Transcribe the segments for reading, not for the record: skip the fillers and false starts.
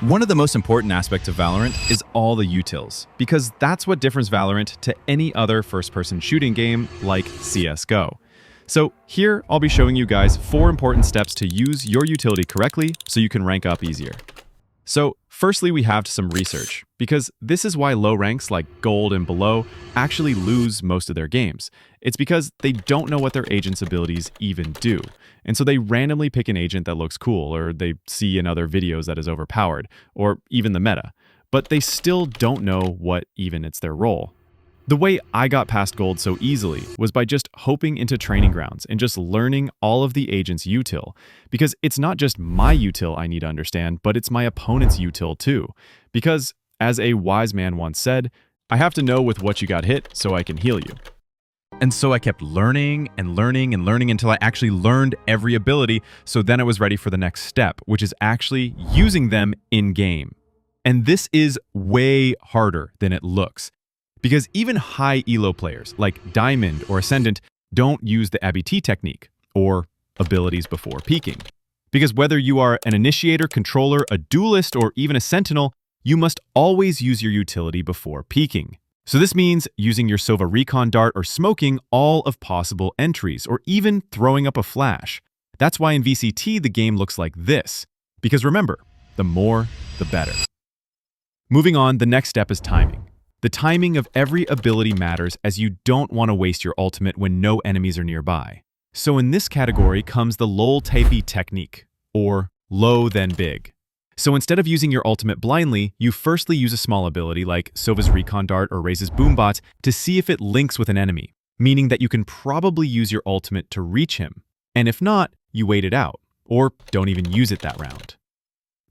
One of the most important aspects of Valorant is all the utils, because that's what differs Valorant to any other first-person shooting game like CSGO. So here, I'll be showing you guys 4 important steps to use your utility correctly so you can rank up easier. So firstly, we have some research, because this is why low ranks like gold and below actually lose most of their games. It's because they don't know what their agent's abilities even do. And so they randomly pick an agent that looks cool, or they see in other videos that is overpowered, or even the meta. But they still don't know what even it's their role. The way I got past gold so easily was by just hoping into training grounds and just learning all of the agent's util. Because it's not just my util I need to understand, but it's my opponent's util too. Because, as a wise man once said, I have to know with what you got hit so I can heal you. And so I kept learning and learning and learning until I actually learned every ability, so then I was ready for the next step, which is actually using them in-game. And this is way harder than it looks. Because even high elo players like Diamond or Ascendant don't use the ABT technique, or abilities before peaking. Because whether you are an initiator, controller, a duelist, or even a sentinel, you must always use your utility before peaking. So this means using your Sova recon dart or smoking all of possible entries, or even throwing up a flash. That's why in VCT the game looks like this. Because remember, the more, the better. Moving on, the next step is timing. The timing of every ability matters, as you don't want to waste your ultimate when no enemies are nearby. So in this category comes the LOL typey technique, or low then big. So instead of using your ultimate blindly, you firstly use a small ability like Sova's Recon Dart or Raze's Boombot to see if it links with an enemy, meaning that you can probably use your ultimate to reach him. And if not, you wait it out, or don't even use it that round.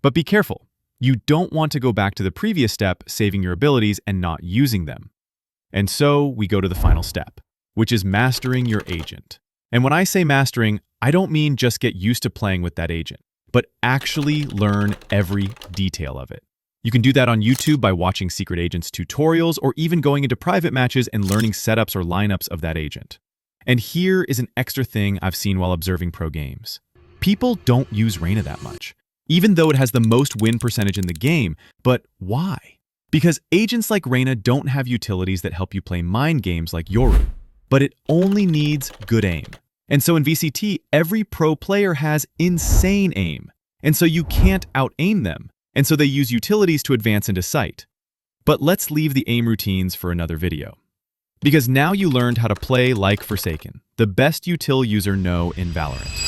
But be careful. You don't want to go back to the previous step, saving your abilities and not using them. And so we go to the final step, which is mastering your agent. And when I say mastering, I don't mean just get used to playing with that agent, but actually learn every detail of it. You can do that on YouTube by watching Secret Agents tutorials, or even going into private matches and learning setups or lineups of that agent. And here is an extra thing I've seen while observing pro games. People don't use Reyna that much, even though it has the most win percentage in the game. But why? Because agents like Reyna don't have utilities that help you play mind games like Yoru, but it only needs good aim. And so in VCT, every pro player has insane aim, and so you can't out-aim them, and so they use utilities to advance into sight. But let's leave the aim routines for another video. Because now you learned how to play like Forsaken, the best util user know in Valorant.